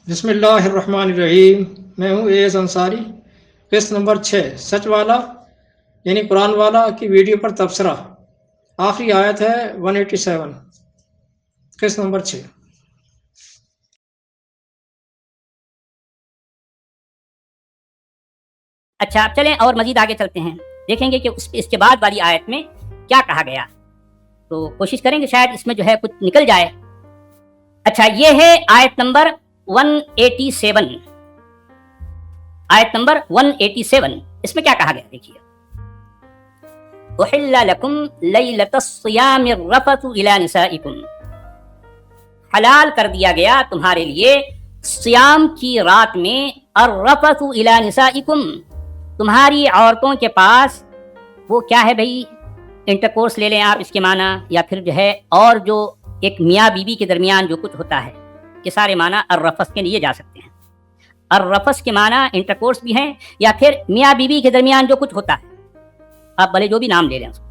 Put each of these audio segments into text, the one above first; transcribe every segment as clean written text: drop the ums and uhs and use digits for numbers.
بسم اللہ الرحمن الرحیم. میں ہوں ایز انصاری. قسط نمبر 6 سچ والا یعنی قرآن والا کی ویڈیو پر تبصرہ. آخری آیت ہے 187. قسط نمبر 6. اچھا چلیں اور مزید آگے چلتے ہیں، دیکھیں گے کہ اس کے بعد والی آیت میں کیا کہا گیا، تو کوشش کریں گے شاید اس میں جو ہے کچھ نکل جائے. اچھا یہ ہے آیت نمبر 187. آیت نمبر 187 اس میں کیا کہا گیا دیکھیے. احل لکم لیلۃ الصیام الرفث الی نسائکم، حلال کر دیا گیا تمہارے لیے صیام کی رات میں الرفث الی نسائکم، تمہاری عورتوں کے پاس. وہ کیا ہے بھئی، انٹرکورس لے لیں آپ اس کے معنی، یا پھر جو ہے اور جو ایک میاں بیوی کے درمیان جو کچھ ہوتا ہے، یہ سارے معنی الرفث کے لیے جا سکتے ہیں. الرفث کے معنی انٹرکورس بھی ہیں، یا پھر میاں بیوی کے درمیان جو کچھ ہوتا ہے، آپ بھلے جو بھی نام لے لیں اس کو،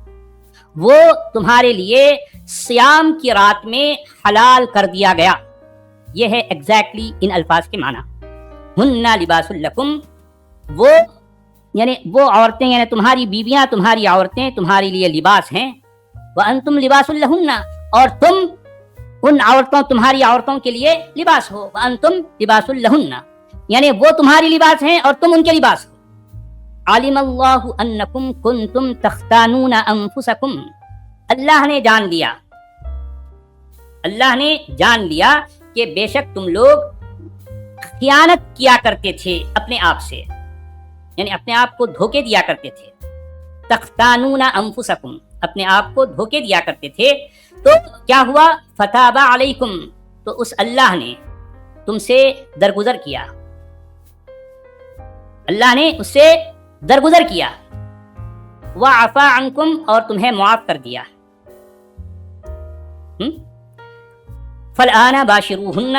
وہ تمہارے لیے صیام کی رات میں حلال کر دیا گیا. یہ ہے ایگزیکٹلی ان الفاظ کے معنی. ہن لباس لکم، وہ یعنی وہ عورتیں، یعنی تمہاری بیویاں، تمہاری عورتیں تمہارے لیے لباس ہیں. وانتم لباس لہن، اور تم ان عورتوں، تمہاری عورتوں کے لیے لباس ہو. وانتم لباس لہن، یعنی وہ تمہاری لباس ہیں اور تم ان کے لباس ہو. علم اللہ انکم کنتم تختانون انفسکم، اللہ نے جان لیا، اللہ نے جان لیا کہ بے شک تم لوگ خیانت کیا کرتے تھے اپنے آپ سے، یعنی اپنے آپ کو دھوکے دیا کرتے تھے. تختانون انفسکم، اپنے آپ کو دھوکے دیا کرتے تھے. تو کیا ہوا، فتاب علیکم، تو اس اللہ نے تم سے درگزر کیا، اللہ نے اس سے درگزر کیا. وعفا عنکم، اور تمہیں معاف کر دیا. فالآن باشروہن،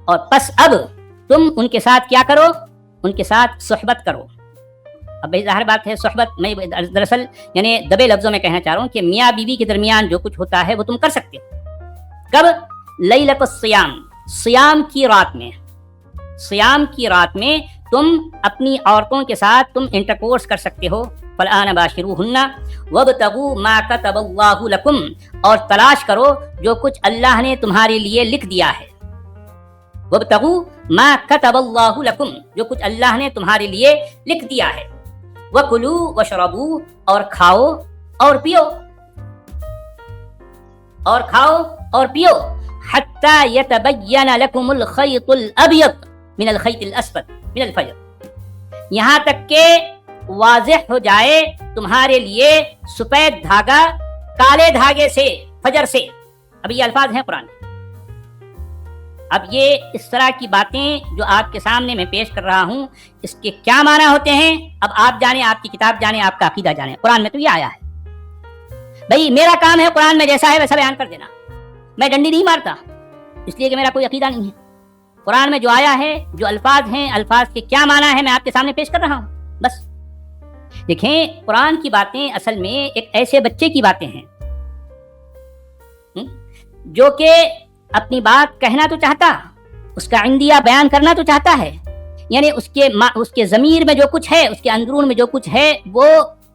اور پس اب تم ان کے ساتھ کیا کرو، ان کے ساتھ صحبت کرو. اب بھائی ظاہر بات ہے، صحبت میں دراصل یعنی دبے لفظوں میں کہنا چاہ رہا ہوں کہ میاں بیوی کے درمیان جو کچھ ہوتا ہے وہ تم کر سکتے ہو. کب؟ لیلۃ الصیام، صیام کی رات میں. صیام کی رات میں تم اپنی عورتوں کے ساتھ تم انٹرکورس کر سکتے ہو. فالآن باشروہن وابتغوا ما كتب اللہ لکم، اور تلاش کرو جو کچھ اللہ نے تمہارے لیے لکھ دیا ہے. وابتغوا ما كتب اللہ لکم، جو کچھ اللہ نے تمہارے لیے لکھ دیا ہے. وَكُلُوا وَاشْرَبُوا، اور کھاؤ اور پیو، اور کھاؤ اور پیو. حَتَّى يَتَبَيَّنَ لَكُمُ الْخَيْطُ الْأَبْيَضُ مِنَ الْخَيْطِ الْأَسْوَدِ مِنَ الْفَجْرِ، یہاں تک کہ واضح ہو جائے تمہارے لیے سفید دھاگا کالے دھاگے سے فجر سے. اب یہ الفاظ ہیں قرآن. اب یہ اس طرح کی باتیں جو آپ کے سامنے میں پیش کر رہا ہوں، اس کے کیا معنی ہوتے ہیں اب آپ جانیں، آپ کی کتاب جانیں، آپ کا عقیدہ جانیں. قرآن میں تو یہ آیا ہے. بھئی میرا کام ہے قرآن میں جیسا ہے ویسا بیان کر دینا. میں ڈنڈی نہیں مارتا اس لیے کہ میرا کوئی عقیدہ نہیں ہے. قرآن میں جو آیا ہے، جو الفاظ ہیں، الفاظ کے کیا معنی ہے، میں آپ کے سامنے پیش کر رہا ہوں بس. دیکھیں قرآن کی باتیں اصل میں ایک ایسے بچے کی باتیں ہیں جو کہ اپنی بات کہنا تو چاہتا، اس کا عندیہ بیان کرنا تو چاہتا ہے، یعنی اس کے ضمیر میں جو کچھ ہے، اس کے اندرون میں جو کچھ ہے وہ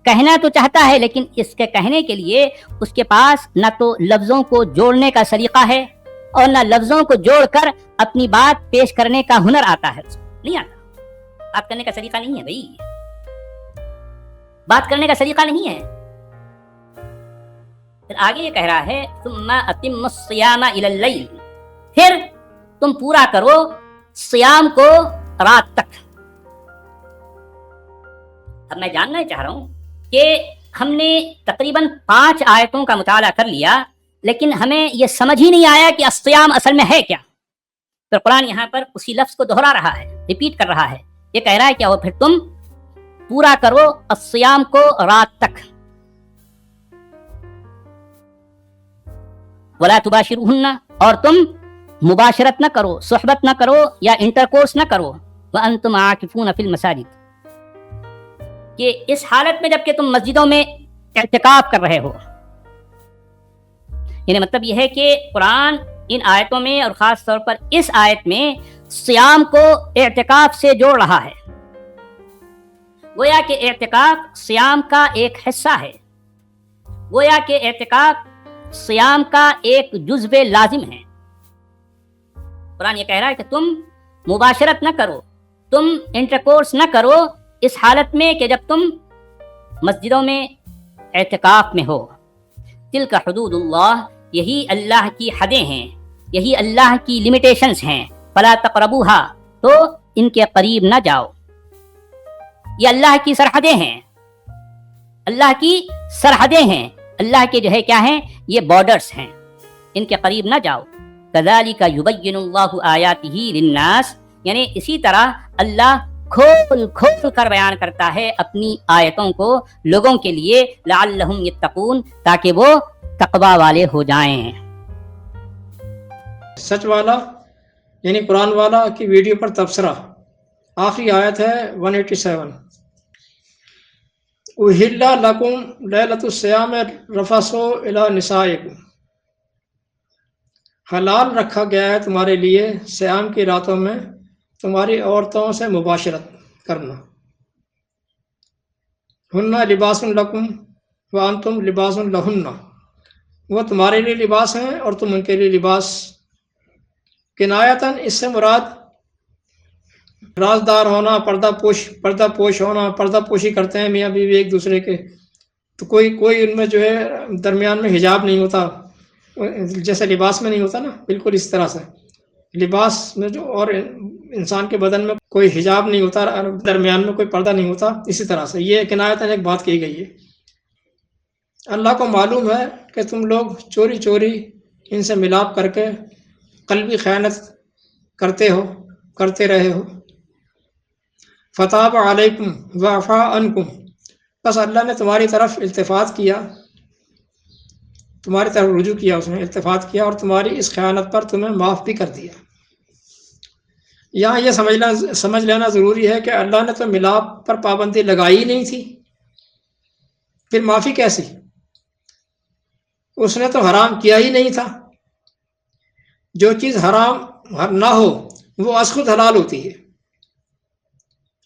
کہنا تو چاہتا ہے، لیکن اس کے کہنے کے لیے اس کے پاس نہ تو لفظوں کو جوڑنے کا سلیقہ ہے اور نہ لفظوں کو جوڑ کر اپنی بات پیش کرنے کا ہنر آتا ہے. نہیں آتا، بات کرنے کا سلیقہ نہیں ہے بھائی، بات کرنے کا سلیقہ نہیں ہے. پھر آگے یہ کہہ رہا ہے ثم اتم الصیام الی اللیل، پھر تم پورا کرو صیام کو رات تک. اب میں جاننا چاہ رہا ہوں کہ ہم نے تقریباً 5 آیتوں کا مطالعہ کر لیا، لیکن ہمیں یہ سمجھ ہی نہیں آیا کہ الصیام اصل میں ہے کیا. پھر قرآن یہاں پر اسی لفظ کو دہرا رہا ہے، ریپیٹ کر رہا ہے. یہ کہہ رہا ہے کہ وہ پھر تم پورا کرو الصیام کو رات تک. ولا تباشروہن، اور تم مباشرت نہ کرو، صحبت نہ کرو یا انٹرکورس نہ کرو. وانتم عاکفون فی المساجد، کہ اس حالت میں جب کہ تم مسجدوں میں اعتکاف کر رہے ہو. یعنی مطلب یہ ہے کہ قرآن ان آیتوں میں اور خاص طور پر اس آیت میں صیام کو اعتکاف سے جوڑ رہا ہے. گویا کہ اعتکاف صیام کا ایک حصہ ہے، گویا کہ اعتکاف صیام کا ایک جزو لازم ہے. قرآن یہ کہہ رہا ہے کہ تم مباشرت نہ کرو، تم انٹرکورس نہ کرو اس حالت میں کہ جب تم مسجدوں میں اعتکاف میں ہو. تلک حدود اللہ، یہی اللہ کی حدیں ہیں، یہی اللہ کی لمیٹیشنز ہیں. فلا تقربوہا، تو ان کے قریب نہ جاؤ. یہ اللہ کی سرحدیں ہیں، اللہ کی سرحدیں ہیں، اللہ کے جو ہے کیا ہیں، یہ بارڈرز ہیں، ان کے قریب نہ جاؤ. کذالک یبین اللہ آیاتہ للناس، یعنی اسی طرح اللہ کھول کھول کر بیان کرتا ہے اپنی آیتوں کو لوگوں کے لیے، لعلہم یتقون، تاکہ وہ تقوی والے ہو جائیں. سچ والا یعنی قرآن والا کی ویڈیو پر تبصرہ، آخری آیت ہے 187. احل لکم لیلۃ الصیام الرفث الی نسائکم، حلال رکھا گیا ہے تمہارے لیے صیام کی راتوں میں تمہاری عورتوں سے مباشرت کرنا. ہن لباس لکم وانتم لباس لہن، وہ تمہارے لیے لباس ہیں اور تم ان کے لیے لباس. کنایتاً اس سے مراد رازدار ہونا، پردہ پوش ہونا، پردہ پوشی کرتے ہیں میاں بیوی ایک دوسرے کے، تو کوئی ان میں جو ہے درمیان میں حجاب نہیں ہوتا، جیسے لباس میں نہیں ہوتا نا، بالکل اس طرح سے لباس میں جو اور انسان کے بدن میں کوئی حجاب نہیں ہوتا، درمیان میں کوئی پردہ نہیں ہوتا، اسی طرح سے یہ کنایتاً ایک بات کی گئی ہے. اللہ کو معلوم ہے کہ تم لوگ چوری چوری ان سے ملاپ کر کے قلبی خیانت کرتے رہے ہو. فتاب علیکم وعفا عنکم، بس اللہ نے تمہاری طرف التفات کیا، تمہاری طرف رجوع کیا، اس نے التفات کیا اور تمہاری اس خیانت پر تمہیں معاف بھی کر دیا. یہاں یہ سمجھ لینا ضروری ہے کہ اللہ نے تو ملاپ پر پابندی لگائی ہی نہیں تھی، پھر معافی کیسی؟ اس نے تو حرام کیا ہی نہیں تھا. جو چیز حرام نہ ہو وہ از خود حلال ہوتی ہے.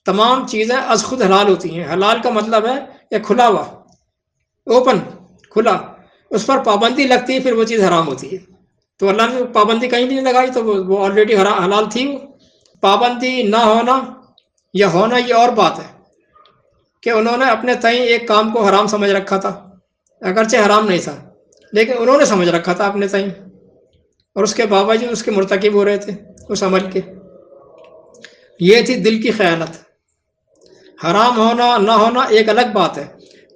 تمام چیزیں از خود حلال ہوتی ہیں. حلال کا مطلب ہے کہ کھلا ہوا، اوپن، کھلا. اس پر پابندی لگتی ہے پھر وہ چیز حرام ہوتی ہے. تو اللہ نے پابندی کہیں بھی نہیں لگائی تو وہ آلریڈی حلال تھی. وہ پابندی نہ ہونا یا ہونا یہ اور بات ہے کہ انہوں نے اپنے تئیں ایک کام کو حرام سمجھ رکھا تھا، اگرچہ حرام نہیں تھا لیکن انہوں نے سمجھ رکھا تھا اپنے تئیں، اور اس کے باوجود اس کے مرتکب ہو رہے تھے اس عمل کے. یہ تھی دل کی خیانت. حرام ہونا نہ ہونا ایک الگ بات ہے،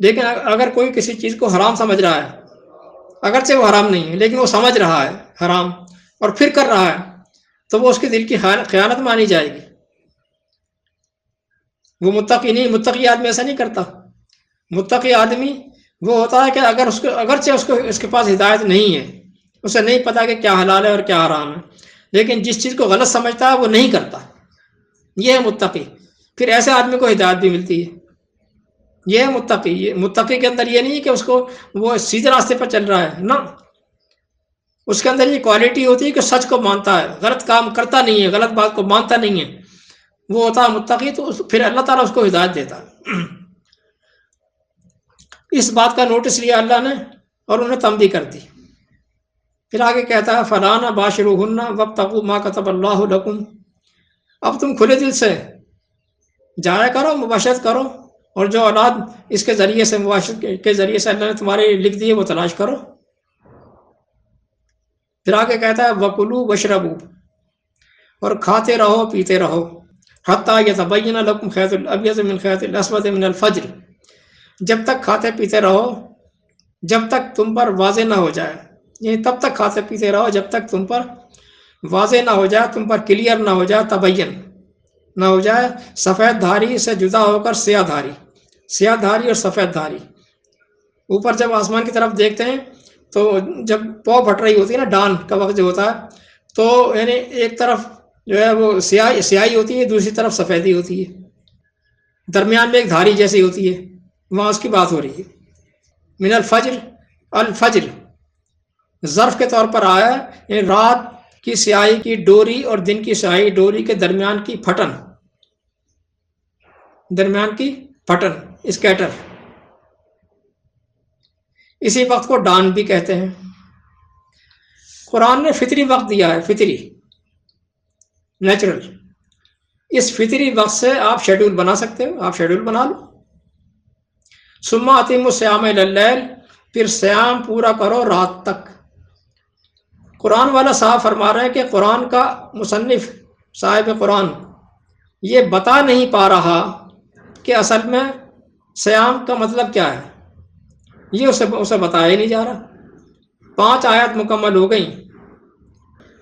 لیکن اگر کوئی کسی چیز کو حرام سمجھ رہا ہے، اگرچہ وہ حرام نہیں ہے لیکن وہ سمجھ رہا ہے حرام اور پھر کر رہا ہے، تو وہ اس کے دل کی خیانت مانی جائے گی. وہ متقی نہیں، متقی آدمی ایسا نہیں کرتا. متقی آدمی وہ ہوتا ہے کہ اگرچہ اس کے پاس ہدایت نہیں ہے، اسے نہیں پتا کہ کیا حلال ہے اور کیا حرام ہے، لیکن جس چیز کو غلط سمجھتا ہے وہ نہیں کرتا. یہ ہے متقی. پھر ایسے آدمی کو ہدایت بھی ملتی ہے. یہ ہے متقی. متقی کے اندر یہ نہیں ہے کہ وہ سیدھے راستے پر چل رہا ہے، نہ، اس کے اندر یہ کوالٹی ہوتی ہے کہ سچ کو مانتا ہے، غلط کام کرتا نہیں ہے، غلط بات کو مانتا نہیں ہے. وہ ہوتا ہے متقی. تو پھر اللہ تعالیٰ اس کو ہدایت دیتا ہے. اس بات کا نوٹس لیا اللہ نے اور انہیں تنبیہ کر دی. پھر آگے کہتا ہے فَلَا بَاشِرُوهُنَّ وَابْتَغُوا مَا كَتَبَ اللَّهُ لَكُمْ، اب تم کھلے دل سے جایا کرو، مباشرت کرو، اور جو اولاد اس کے ذریعے سے مباشرت کے ذریعے سے اللہ نے تمہارے لکھ دیے وہ تلاش کرو. پھر آگے کہتا ہے وَكُلُوا وَاشْرَبُوا، اور کھاتے رہو پیتے رہو، حَتَّى يَتَبَيَّنَ لَكُمْ خَيْطُ الْأَبْيَضُ مِنَ الْخَيْطِ الْأَسْوَدِ مِنَ الْفَجْرِ، جب تک کھاتے پیتے رہو جب تک تم پر واضح نہ ہو جائے، یعنی تب تک کھاتے پیتے رہو جب تک تم پر واضح نہ ہو جائے، تم پر کلیئر نہ ہو جائے، تبین نہ ہو جائے سفید دھاری سے جدا ہو کر سیاہ دھاری. سیاہ دھاری اور سفید دھاری. اوپر جب آسمان کی طرف دیکھتے ہیں تو جب پو پھٹ رہی ہوتی ہے نا، ڈان کا وقت جو ہوتا ہے، تو یعنی ایک طرف جو ہے وہ سیاہی ہوتی ہے، دوسری طرف سفیدی ہوتی ہے، درمیان میں ایک دھاری جیسی ہوتی ہے، وہاں اس کی بات ہو رہی ہے. من الفجر، الفجر ظرف کے طور پر آیا ہے، یعنی رات کی سیاہی کی ڈوری اور دن کی سیاہی ڈوری کے درمیان کی پھٹن، اسکیٹر. اسی وقت کو ڈان بھی کہتے ہیں. قرآن نے فطری وقت دیا ہے، فطری، نیچرل. اس فطری وقت سے آپ شیڈول بنا سکتے ہو، آپ شیڈول بنا لو. ثم اتموا الصیام الی اللیل، پھر سیام پورا کرو رات تک. قرآن والا صاحب فرما رہے ہیں کہ قرآن کا مصنف، صاحب قرآن، یہ بتا نہیں پا رہا کہ اصل میں سیام کا مطلب کیا ہے. یہ اسے بتایا ہی نہیں جا رہا. 5 آیات مکمل ہو گئیں،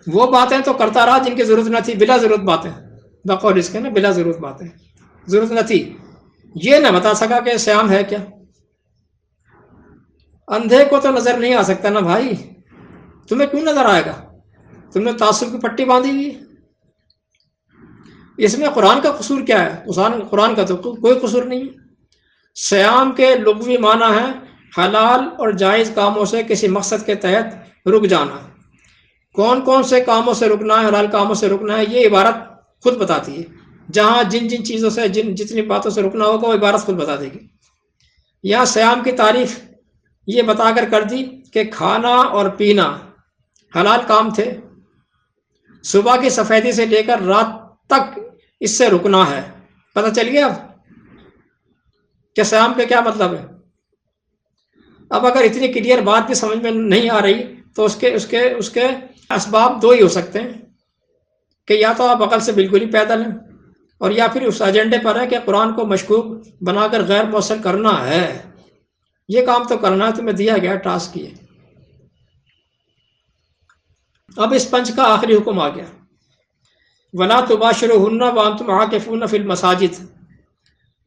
وہ باتیں تو کرتا رہا جن کی ضرورت نہ تھی، بلا ضرورت باتیں، بقول اس کے نا، بلا ضرورت باتیں، ضرورت نہ تھی. یہ نہ بتا سکا کہ سیام ہے کیا. اندھے کو تو نظر نہیں آ سکتا نا بھائی، تمہیں کیوں نظر آئے گا؟ تم نے تعصب کی پٹی باندھی ہوئی. اس میں قرآن کا قصور کیا ہے؟ قرآن کا تو کوئی قصور نہیں ہے. سیام کے لغوی معنی ہے حلال اور جائز کاموں سے کسی مقصد کے تحت رک جانا. کون کون سے کاموں سے رکنا ہے، حلال کاموں سے رکنا ہے، یہ عبارت خود بتاتی ہے. جہاں جن چیزوں سے جتنی باتوں سے رکنا ہوگا وہ عبارت خود بتا دے گی. یہاں سیام کی تعریف یہ بتا کر دی کہ کھانا اور پینا حلال کام تھے، صبح کی سفیدی سے لے کر رات تک اس سے رکنا ہے. پتہ چل گیا اب کہ سیام کا کیا مطلب ہے. اب اگر اتنی کلیئر بات بھی سمجھ میں نہیں آ رہی تو اس کے اسباب 2 ہی ہو سکتے ہیں کہ یا تو آپ عقل سے بالکل ہی پیدل ہیں، اور یا پھر اس ایجنڈے پر ہے کہ قرآن کو مشکوک بنا کر غیر موصل کرنا ہے. یہ کام تو کرنا ہے، تمہیں دیا گیا ٹاسک. یہ اب اس پنچ کا آخری حکم آ گیا، وَلَا تُبَاشِرُوهُنَّ وَأَنْتُمْ عَاكِفُونَ فِي الْمَسَاجِدِ،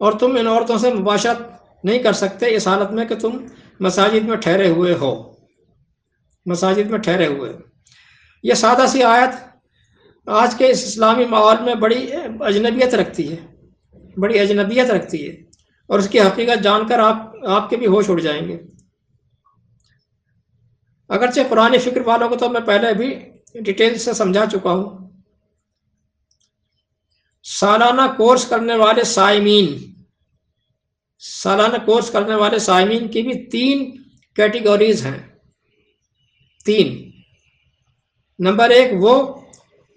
اور تم ان عورتوں سے مباشرت نہیں کر سکتے اس حالت میں کہ تم مساجد میں ٹھہرے ہوئے ہو. یہ سادہ سی آیت آج کے اس اسلامی ماحول میں بڑی اجنبیت رکھتی ہے، اور اس کی حقیقت جان کر آپ کے بھی ہوش اڑ جائیں گے. اگرچہ قرآن فکر والوں کو تو میں پہلے بھی ڈیٹیل سے سمجھا چکا ہوں. سالانہ کورس کرنے والے سائمین کی بھی 3 کیٹیگوریز ہیں. 3. نمبر 1 وہ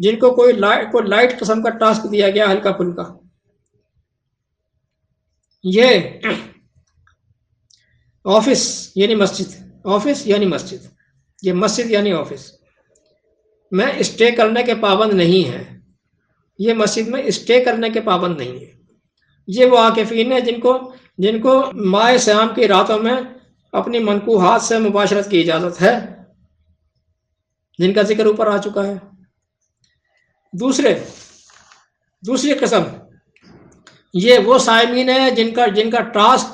جن کو کوئی لائٹ قسم کا ٹاسک دیا گیا، ہلکا پھلکا. یہ آفس یعنی مسجد، یہ مسجد یعنی آفس میں اسٹے کرنے کے پابند نہیں ہے. یہ مسجد میں اسٹے کرنے کے پابند نہیں ہے. یہ وہ عاکفین ہیں جن کو ماہ سیام کی راتوں میں اپنی منکوحات سے مباشرت کی اجازت ہے، جن کا ذکر اوپر آ چکا ہے. دوسری قسم یہ وہ صائمین ہیں جن کا ٹاسک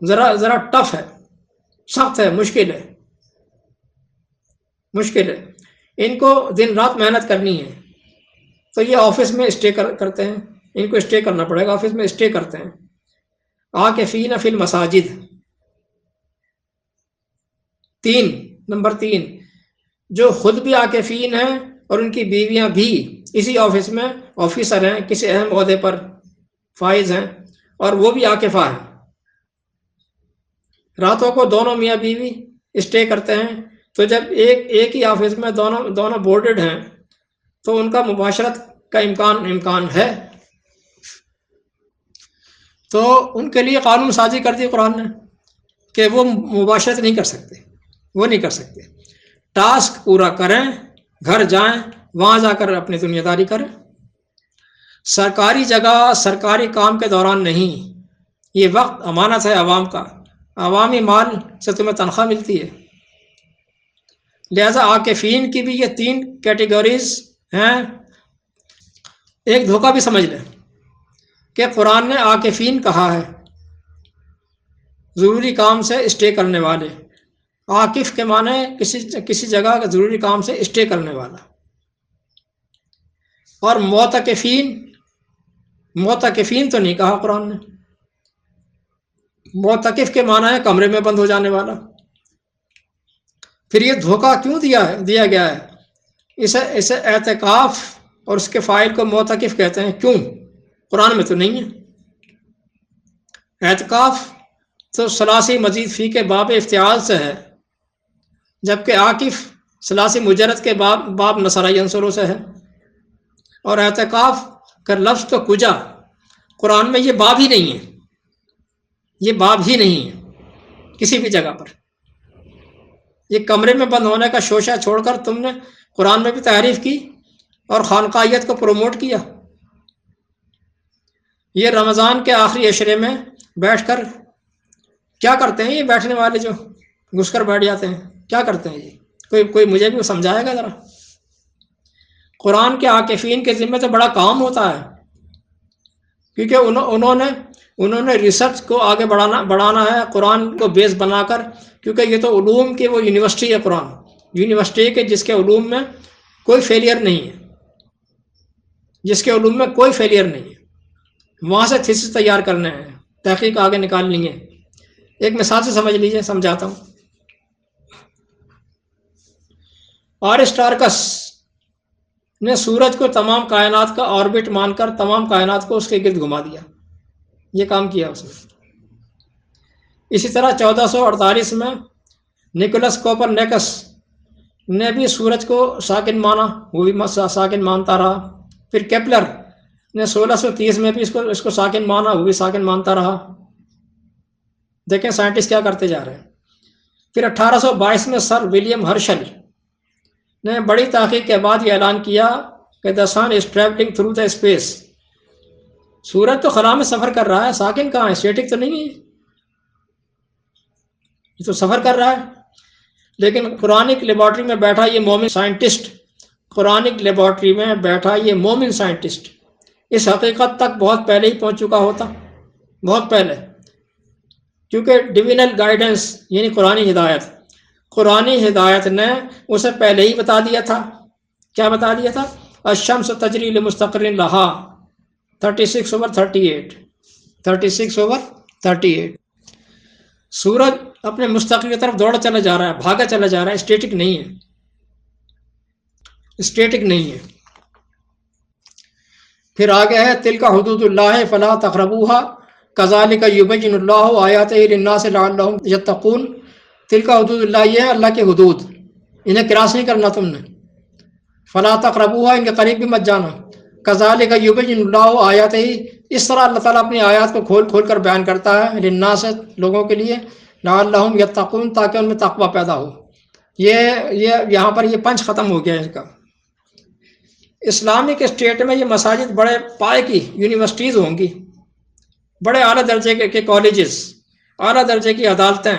ذرا ٹف ہے، سخت ہے، مشکل ہے. ان کو دن رات محنت کرنی ہے، تو یہ آفس میں اسٹے کرتے ہیں. ان کو اسٹے کرنا پڑے گا، آفس میں اسٹے کرتے ہیں. عاکفین فی المساجد. 3 جو خود بھی عاکفین ہیں اور ان کی بیویاں بھی اسی آفس میں آفیسر ہیں، کسی اہم عہدے پر فائز ہیں، اور وہ بھی عاکفہ ہیں. راتوں کو دونوں میاں بیوی اسٹے کرتے ہیں، تو جب ایک ہی آفس میں دونوں بورڈڈ ہیں تو ان کا مباشرت کا امکان ہے. تو ان کے لیے قانون سازی کر دی قرآن نے کہ وہ مباشرت نہیں کر سکتے. ٹاسک پورا کریں، گھر جائیں، وہاں جا کر اپنی دنیا داری کریں. سرکاری جگہ سرکاری کام کے دوران نہیں. یہ وقت امانت ہے عوام کا، عوامی مال سے تمہیں تنخواہ ملتی ہے. لہذا عاکفین کی بھی یہ 3 کیٹیگوریز ہیں. ایک دھوکہ بھی سمجھ لیں کہ قرآن نے عاکفین کہا ہے، ضروری کام سے اسٹے کرنے والے. عاکف کے معنی کسی جگہ کا ضروری کام سے اسٹے کرنے والا. اور معتکفین تو نہیں کہا قرآن نے. معتکف کے معنی ہے کمرے میں بند ہو جانے والا. پھر یہ دھوکہ کیوں دیا گیا ہے؟ اسے اعتکاف اور اس کے فاعل کو معتکف کہتے ہیں. کیوں؟ قرآن میں تو نہیں ہے. اعتکاف تو ثلاثی مزید فی کے باب افتعال سے ہے، جبکہ عاکف ثلاثی مجرد کے باب نصرہ ینصرو سے ہے. اور اعتکاف کا لفظ تو کجا، قرآن میں یہ باب ہی نہیں ہے، یہ باب ہی نہیں ہے کسی بھی جگہ پر. یہ کمرے میں بند ہونے کا شوشہ چھوڑ کر تم نے قرآن میں بھی تحریف کی اور خانقاہیت کو پروموٹ کیا. یہ رمضان کے آخری عشرے میں بیٹھ کر کیا کرتے ہیں یہ بیٹھنے والے جو گھس کر بیٹھ جاتے ہیں، کیا کرتے ہیں یہ؟ کوئی مجھے بھی سمجھائے گا ذرا. قرآن کے عاکفین کے ذمہ تو بڑا کام ہوتا ہے، کیونکہ انہوں نے ریسرچ کو آگے بڑھانا ہے قرآن کو بیس بنا کر، کیونکہ یہ تو علوم کی وہ یونیورسٹی ہے، قرآن یونیورسٹی کے جس کے علوم میں کوئی فیلئر نہیں ہے، جس کے علوم میں کوئی فیلئر نہیں ہے. وہاں سے تھیسس تیار کرنے ہیں، تحقیق آگے نکالنی ہے. ایک مثال سے سمجھ لیجئے، سمجھاتا ہوں. آرسٹارکس نے سورج کو تمام کائنات کا آربٹ مان کر تمام کائنات کو اس کے گرد گھما دیا. یہ کام کیا اس نے. اسی طرح 1448 میں نکولس کوپرنیکس نے بھی سورج کو ساکن مانا، وہ بھی ساکن مانتا رہا. پھر کیپلر نے 1630 میں بھی اس کو ساکن مانا، وہ بھی ساکن مانتا رہا. دیکھیں سائنٹسٹ کیا کرتے جا رہے ہیں. پھر 1822 میں سر ولیم ہرشل نے بڑی تحقیق کے بعد یہ اعلان کیا کہ the sun is traveling through the space. سورج تو خلا میں سفر کر رہا ہے، ساکن کہاں ہے؟ اسٹیٹک تو نہیں ہے، یہ تو سفر کر رہا ہے. لیکن قرآنک لیبارٹری میں بیٹھا یہ مومن سائنٹسٹ، قرآنک لیبارٹری میں بیٹھا یہ مومن سائنٹسٹ اس حقیقت تک بہت پہلے ہی پہنچ چکا ہوتا، بہت پہلے. کیونکہ ڈیوینل گائیڈنس یعنی قرآنی ہدایت نے اسے پہلے ہی بتا دیا تھا. کیا بتا دیا تھا؟ الشمس تجری لمستقر لہا 36/38. سورج اپنے مستقر کی طرف دوڑ چلا جا رہا ہے، بھاگا چلا جا رہا ہے، اسٹیٹک نہیں ہے، اسٹیٹک نہیں ہے. پھر آگے ہے تلک حدود اللہ فلا تقربوها کذالک یبین اللہ آیاتہ للناس لعلہم یتقون. تلک حدود اللہ، یہ ہے اللہ کے حدود، انہیں کراس نہیں کرنا تم نے. فلا تقربوها، ان کے قریب بھی مت جانا. کذالک یبین اللہ آیاتہ، اس طرح اللہ تعالیٰ اپنی آیات کو کھول کھول کر بیان کرتا ہے للناس، لوگوں کے لیے، لعلہم یتقون، تاکہ ان میں تقوی پیدا ہو. یہ یہاں پر یہ پنچ ختم ہو گیا اس کا. اسلامک اسٹیٹ میں یہ مساجد بڑے پائے کی یونیورسٹیز ہوں گی، بڑے اعلیٰ درجے کے کالجز، اعلیٰ درجے کی عدالتیں.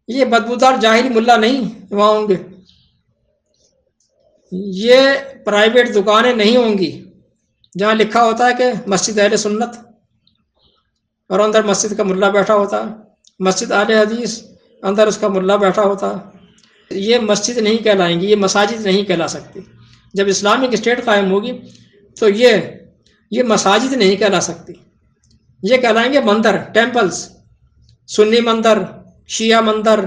یہ بدبودار جاہل ملا نہیں وہاں ہوں گے، یہ پرائیویٹ دکانیں نہیں ہوں گی جہاں لکھا ہوتا ہے کہ مسجد اہل سنت اور اندر مسجد کا ملا بیٹھا ہوتا ہے، مسجد اہل حدیث اندر اس کا ملا بیٹھا ہوتا ہے. یہ مسجد نہیں کہلائیں گی، یہ مساجد نہیں کہلا سکتی. جب اسلامک اسٹیٹ قائم ہوگی تو یہ مساجد نہیں کہلا سکتی، یہ کہلائیں گے مندر، ٹیمپلز، سنی مندر، شیعہ مندر،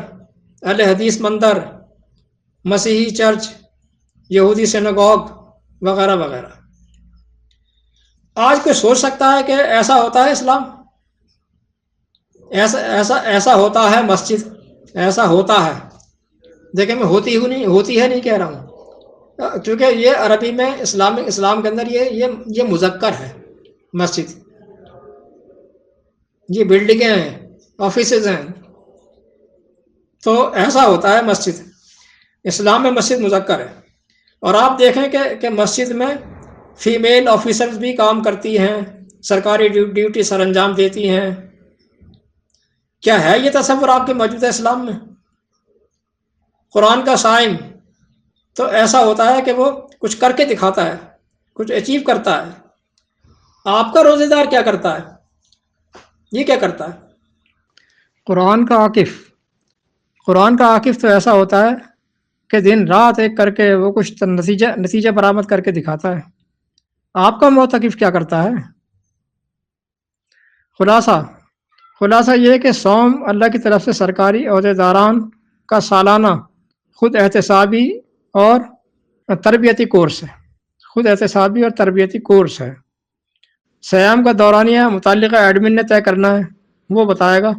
اہل حدیث مندر، مسیحی چرچ، یہودی سینگوگ وغیرہ وغیرہ. آج کوئی سوچ سکتا ہے کہ ایسا ہوتا ہے اسلام؟ ایسا ہوتا ہے مسجد، ایسا ہوتا ہے. دیکھیں میں ہوتی ہے نہیں کہہ رہا ہوں، کیونکہ یہ عربی میں اسلام کے اندر یہ مذکر ہے. مسجد یہ بلڈنگیں ہیں، آفیسز ہیں، تو ایسا ہوتا ہے مسجد. اسلام میں مسجد مذکر ہے. اور آپ دیکھیں کہ مسجد میں فیمیل آفیسرز بھی کام کرتی ہیں، سرکاری ڈیوٹی سر انجام دیتی ہیں. کیا ہے یہ تصور آپ کے موجودہ اسلام میں؟ قرآن کا صائم تو ایسا ہوتا ہے کہ وہ کچھ کر کے دکھاتا ہے، کچھ اچیو کرتا ہے. آپ کا روزے دار کیا کرتا ہے؟ یہ کیا کرتا ہے؟ قرآن کا عاقف تو ایسا ہوتا ہے کہ دن رات ایک کر کے وہ کچھ نتیجہ برآمد کر کے دکھاتا ہے. آپ کا معتکف کیا کرتا ہے؟ خلاصہ یہ کہ صوم اللہ کی طرف سے سرکاری عہدیداران کا سالانہ خود احتسابی اور تربیتی کورس ہے، خود احتسابی اور تربیتی کورس ہے۔ سیام کا دورانیہ متعلقہ ایڈمن نے طے کرنا ہے، وہ بتائے گا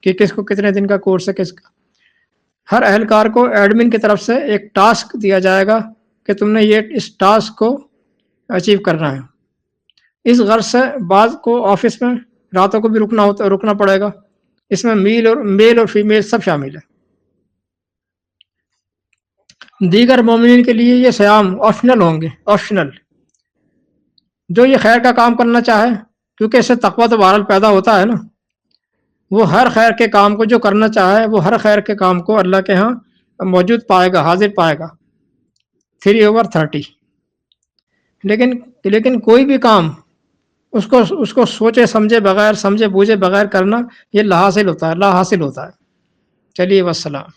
کہ کس کو کتنے دن کا کورس ہے کس کا۔ ہر اہلکار کو ایڈمن کی طرف سے ایک ٹاسک دیا جائے گا کہ تم نے اس ٹاسک کو اچیو کرنا ہے۔ اس غرض سے بعض کو آفس میں راتوں کو بھی رکنا پڑے گا۔ اس میں میل اور فیمیل سب شامل ہے۔ دیگر مومنین کے لیے یہ سیام آپشنل ہوں گے، آپشنل۔ جو یہ خیر کا کام کرنا چاہے، کیونکہ اس سے تقویٰ تو بہرحال پیدا ہوتا ہے نا، وہ ہر خیر کے کام کو جو کرنا چاہے وہ ہر خیر کے کام کو اللہ کے ہاں موجود پائے گا، حاضر پائے گا 3/30۔ لیکن کوئی بھی کام اس کو سوچے سمجھے بغیر، سمجھے بوجھے بغیر کرنا، یہ لا حاصل ہوتا ہے۔ چلیے والسلام۔